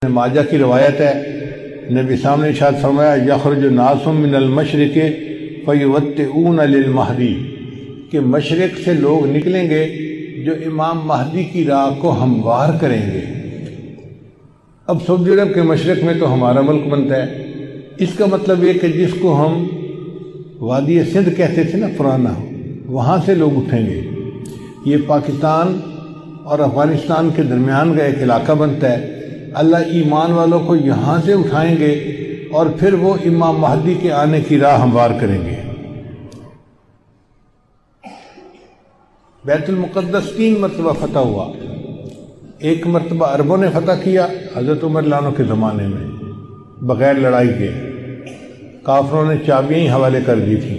ماجہ کی روایت ہے، نبی صاحب نے ارشاد فرمایا یخرج الناس من المشرق فیوطئون للمہدی، کہ مشرق سے لوگ نکلیں گے جو امام مہدی کی راہ کو ہموار کریں گے۔ اب سعودی عرب کے مشرق میں تو ہمارا ملک بنتا ہے، اس کا مطلب یہ کہ جس کو ہم وادی سندھ کہتے تھے نا پرانا، وہاں سے لوگ اٹھیں گے۔ یہ پاکستان اور افغانستان کے درمیان کا ایک علاقہ بنتا ہے۔ اللہ ایمان والوں کو یہاں سے اٹھائیں گے اور پھر وہ امام مہدی کے آنے کی راہ ہموار کریں گے۔ بیت المقدس 3 مرتبہ فتح ہوا۔ ایک مرتبہ عربوں نے فتح کیا حضرت عمر رضی اللہ عنہ کے زمانے میں بغیر لڑائی کے، کافروں نے چابیاں ہی حوالے کر دی تھی۔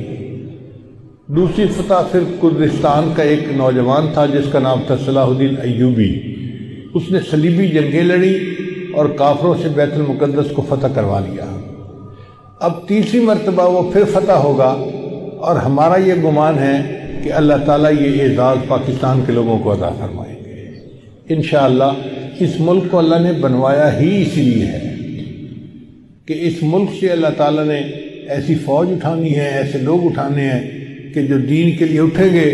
دوسری فتح پھر کردستان کا ایک نوجوان تھا جس کا نام تھا صلاح الدین ایوبی، اس نے صلیبی جنگیں لڑی اور کافروں سے بیت المقدس کو فتح کروا لیا۔ اب تیسری مرتبہ وہ پھر فتح ہوگا، اور ہمارا یہ گمان ہے کہ اللہ تعالیٰ یہ اعزاز پاکستان کے لوگوں کو عطا فرمائیں گے انشاءاللہ۔ اس ملک کو اللہ نے بنوایا ہی اس لیے ہے کہ اس ملک سے اللہ تعالیٰ نے ایسی فوج اٹھانی ہے، ایسے لوگ اٹھانے ہیں کہ جو دین کے لیے اٹھیں گے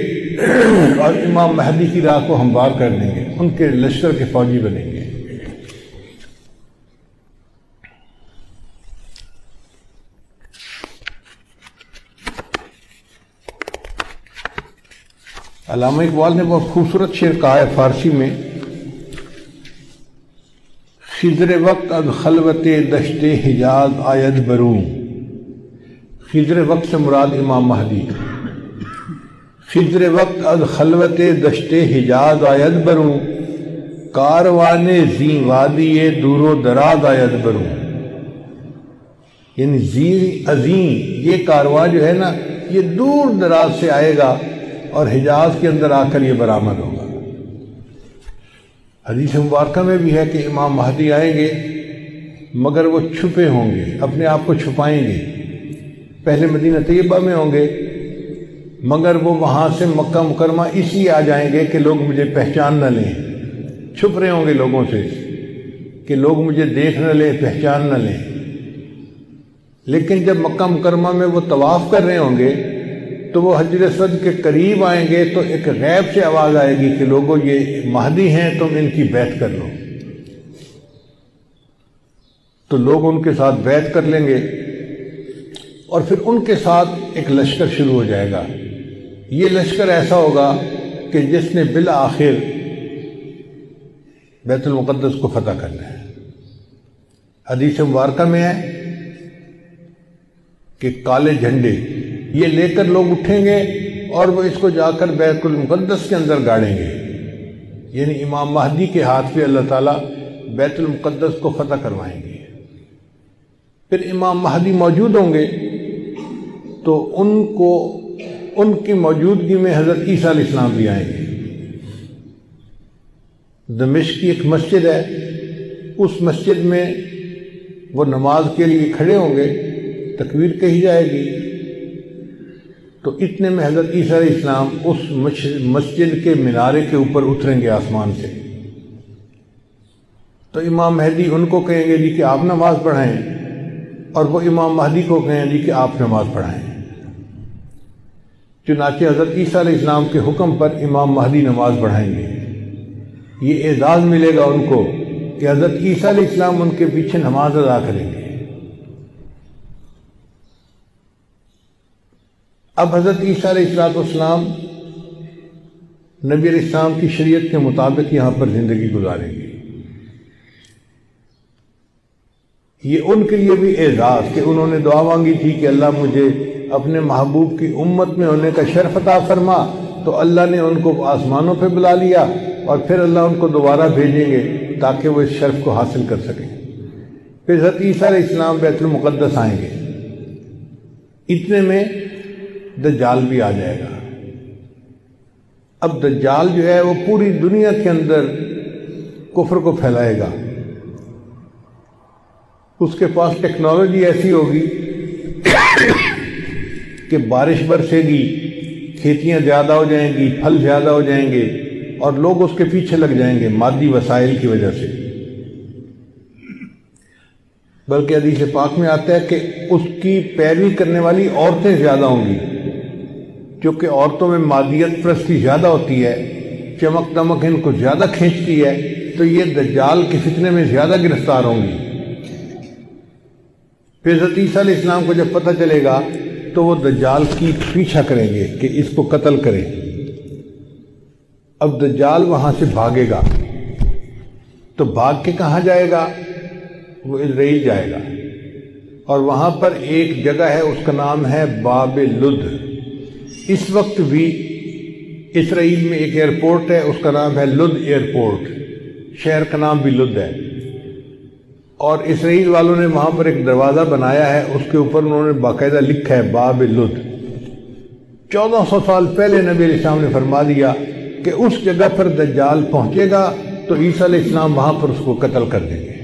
اور امام مہدی کی راہ کو ہموار کر دیں گے، ان کے لشکر کے فوجی بنیں گے۔ علامہ اقبال نے بہت خوبصورت شعر کہا ہے فارسی میں، خضر وقت از خلوت دشت حجاز آید بروں۔ خضر وقت سے مراد امام مہدی۔ خضر وقت از خلوت دشت حجاز آید بروں، کاروان زی وادی دور و دراز آید بروں۔ یعنی زی عظیم یہ کارواں جو ہے نا، یہ دور دراز سے آئے گا اور حجاز کے اندر آ کر یہ برآمد ہوگا۔ حدیث مبارکہ میں بھی ہے کہ امام مہدی آئیں گے مگر وہ چھپے ہوں گے، اپنے آپ کو چھپائیں گے۔ پہلے مدینہ طیبہ میں ہوں گے مگر وہ وہاں سے مکہ مکرمہ اس لیے آ جائیں گے کہ لوگ مجھے پہچان نہ لیں، چھپ رہے ہوں گے لوگوں سے کہ لوگ مجھے دیکھ نہ لیں، پہچان نہ لیں۔ لیکن جب مکہ مکرمہ میں وہ طواف کر رہے ہوں گے تو وہ حجر اسود کے قریب آئیں گے تو ایک غیب سے آواز آئے گی کہ لوگوں یہ مہدی ہیں، تم ان کی بیعت کر لو۔ تو لوگ ان کے ساتھ بیعت کر لیں گے اور پھر ان کے ساتھ ایک لشکر شروع ہو جائے گا۔ یہ لشکر ایسا ہوگا کہ جس نے بالآخر بیت المقدس کو فتح کرنا ہے۔ حدیث مبارکہ میں ہے کہ کالے جھنڈے یہ لے کر لوگ اٹھیں گے اور وہ اس کو جا کر بیت المقدس کے اندر گاڑیں گے، یعنی امام مہدی کے ہاتھ پہ اللہ تعالیٰ بیت المقدس کو فتح کروائیں گے۔ پھر امام مہدی موجود ہوں گے تو ان کی موجودگی میں حضرت عیسیٰ علیہ السلام بھی آئیں گے۔ دمشق کی ایک مسجد ہے، اس مسجد میں وہ نماز کے لیے کھڑے ہوں گے، تکبیر کہی جائے گی تو اتنے میں حضرت عیسیٰ علیہ السلام اس مسجد کے مینارے کے اوپر اتریں گے آسمان سے۔ تو امام مہدی ان کو کہیں گے جی کہ آپ نماز پڑھائیں، اور وہ امام مہدی کو کہیں جی کہ آپ نماز پڑھائیں۔ چنانچہ حضرت عیسیٰ علیہ السلام کے حکم پر امام مہدی نماز پڑھائیں گے۔ یہ اعزاز ملے گا ان کو کہ حضرت عیسیٰ علیہ السلام ان کے پیچھے نماز ادا کریں گے۔ اب حضرت عیسیٰ علیہ السلام نبی علیہ السلام کی شریعت کے مطابق یہاں پر زندگی گزاریں گے۔ یہ ان کے لیے بھی اعزاز کہ انہوں نے دعا مانگی تھی کہ اللہ مجھے اپنے محبوب کی امت میں ہونے کا شرف عطا فرما، تو اللہ نے ان کو آسمانوں پہ بلا لیا اور پھر اللہ ان کو دوبارہ بھیجیں گے تاکہ وہ اس شرف کو حاصل کر سکیں۔ پھر حضرت عیسیٰ علیہ السلام بیت المقدس آئیں گے۔ اتنے میں دجال بھی آ جائے گا۔ اب دجال جو ہے وہ پوری دنیا کے اندر کفر کو پھیلائے گا۔ اس کے پاس ٹیکنالوجی ایسی ہوگی کہ بارش برسے گی، کھیتیاں زیادہ ہو جائیں گی، پھل زیادہ ہو جائیں گے، اور لوگ اس کے پیچھے لگ جائیں گے مادی وسائل کی وجہ سے۔ بلکہ حدیث پاک میں آتا ہے کہ اس کی پیروی کرنے والی عورتیں زیادہ ہوں گی، چونکہ عورتوں میں مادیت پرستی زیادہ ہوتی ہے، چمک دمک ان کو زیادہ کھینچتی ہے، تو یہ دجال کے فتنے میں زیادہ گرفتار ہوں گی۔ پھر حضرت عیسیٰ علیہ السلام کو جب پتہ چلے گا تو وہ دجال کی پیچھا کریں گے کہ اس کو قتل کریں۔ اب دجال وہاں سے بھاگے گا، تو بھاگ کے کہاں جائے گا؟ وہ اسرائیل جائے گا، اور وہاں پر ایک جگہ ہے، اس کا نام ہے باب لد۔ اس وقت بھی اسرائیل میں ایک ایئرپورٹ ہے، اس کا نام ہے لد ایئرپورٹ، شہر کا نام بھی لد ہے، اور اسرائیل والوں نے وہاں پر ایک دروازہ بنایا ہے، اس کے اوپر انہوں نے باقاعدہ لکھا ہے باب لد۔ 1400 سال پہلے نبی علیہ السلام نے فرما دیا کہ اس جگہ پر دجال پہنچے گا تو عیسیٰ علیہ السلام وہاں پر اس کو قتل کر دیں گے۔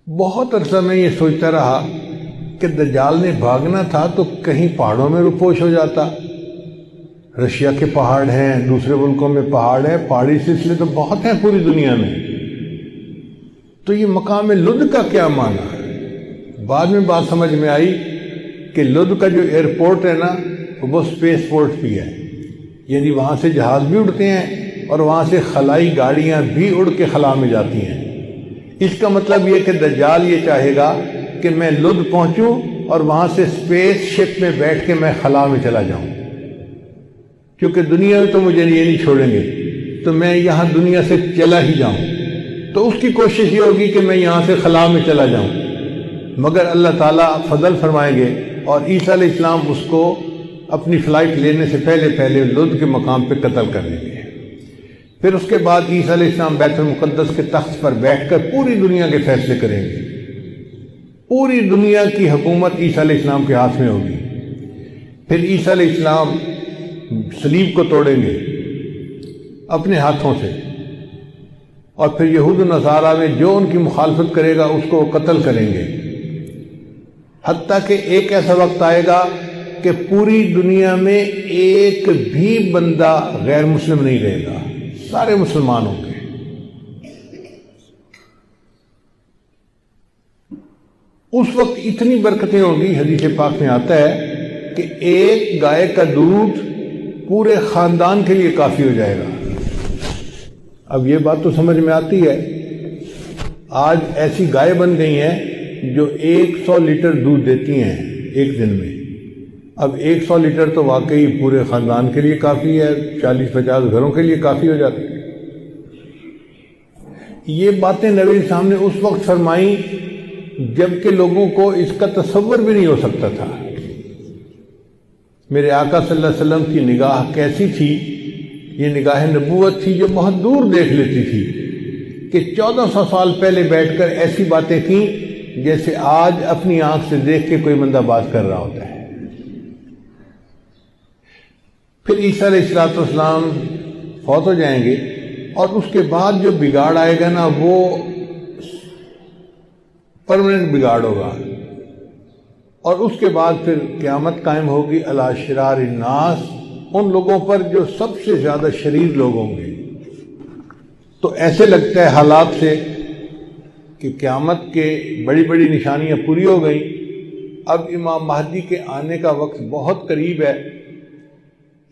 بہت عرصہ میں یہ سوچتا رہا کہ دجال نے بھاگنا تھا تو کہیں پہاڑوں میں روپوش ہو جاتا۔ رشیا کے پہاڑ ہیں، دوسرے ملکوں میں پہاڑ ہیں، پہاڑی سلسلے تو بہت ہیں پوری دنیا میں، تو یہ مقام لد کا کیا معنی؟ بعد میں بات سمجھ میں آئی کہ لد کا جو ایئرپورٹ ہے نا، وہ سپیس پورٹ بھی ہے، یعنی وہاں سے جہاز بھی اڑتے ہیں اور وہاں سے خلائی گاڑیاں بھی اڑ کے خلا میں جاتی ہیں۔ اس کا مطلب یہ کہ دجال یہ چاہے گا کہ میں لد پہنچوں اور وہاں سے سپیس شپ میں بیٹھ کے میں خلا میں چلا جاؤں، کیونکہ دنیا میں تو مجھے یہ نہیں چھوڑیں گے، تو میں یہاں دنیا سے چلا ہی جاؤں۔ تو اس کی کوشش یہ ہوگی کہ میں یہاں سے خلا میں چلا جاؤں، مگر اللہ تعالیٰ فضل فرمائیں گے اور عیسیٰ علیہ السلام اس کو اپنی فلائٹ لینے سے پہلے لد کے مقام پہ قتل کر دیں گے۔ پھر اس کے بعد عیسیٰ علیہ السلام بیت المقدس کے تخت پر بیٹھ کر پوری دنیا کے فیصلے کریں گے۔ پوری دنیا کی حکومت عیسیٰ علیہ السلام کے ہاتھ میں ہوگی۔ پھر عیسیٰ علیہ السلام صلیب کو توڑیں گے اپنے ہاتھوں سے، اور پھر یہود و نصارہ میں جو ان کی مخالفت کرے گا اس کو قتل کریں گے، حتیٰ کہ ایک ایسا وقت آئے گا کہ پوری دنیا میں ایک بھی بندہ غیر مسلم نہیں رہے گا، سارے مسلمان ہوں گے۔ اس وقت اتنی برکتیں ہوں گی، حدیث پاک میں آتا ہے کہ ایک گائے کا دودھ پورے خاندان کے لیے کافی ہو جائے گا۔ اب یہ بات تو سمجھ میں آتی ہے، آج ایسی گائے بن گئی ہیں جو 100 لیٹر دودھ دیتی ہیں ایک دن میں۔ اب 100 لیٹر تو واقعی پورے خاندان کے لیے کافی ہے، 40-50 گھروں کے لیے کافی ہو جاتی ہے۔ یہ باتیں نبی صاحب نے اس وقت فرمائیں جبکہ لوگوں کو اس کا تصور بھی نہیں ہو سکتا تھا۔ میرے آقا صلی اللہ علیہ وسلم کی نگاہ کیسی تھی؟ یہ نگاہ نبوت تھی جو بہت دور دیکھ لیتی تھی، کہ 1400 سال پہلے بیٹھ کر ایسی باتیں کی جیسے آج اپنی آنکھ سے دیکھ کے کوئی بندہ بات کر رہا ہوتا ہے۔ پھر عیسیٰ علیہ السلام فوت ہو جائیں گے، اور اس کے بعد جو بگاڑ آئے گا نا وہ پرماننٹ بگاڑ ہوگا، اور اس کے بعد پھر قیامت قائم ہوگی علی شرار الناس، ان لوگوں پر جو سب سے زیادہ شریر لوگ ہوں گے۔ تو ایسے لگتا ہے حالات سے کہ قیامت کے بڑی بڑی نشانیاں پوری ہو گئیں، اب امام مہدی کے آنے کا وقت بہت قریب ہے۔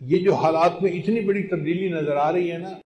یہ جو حالات میں اتنی بڑی تبدیلی نظر آ رہی ہے نا،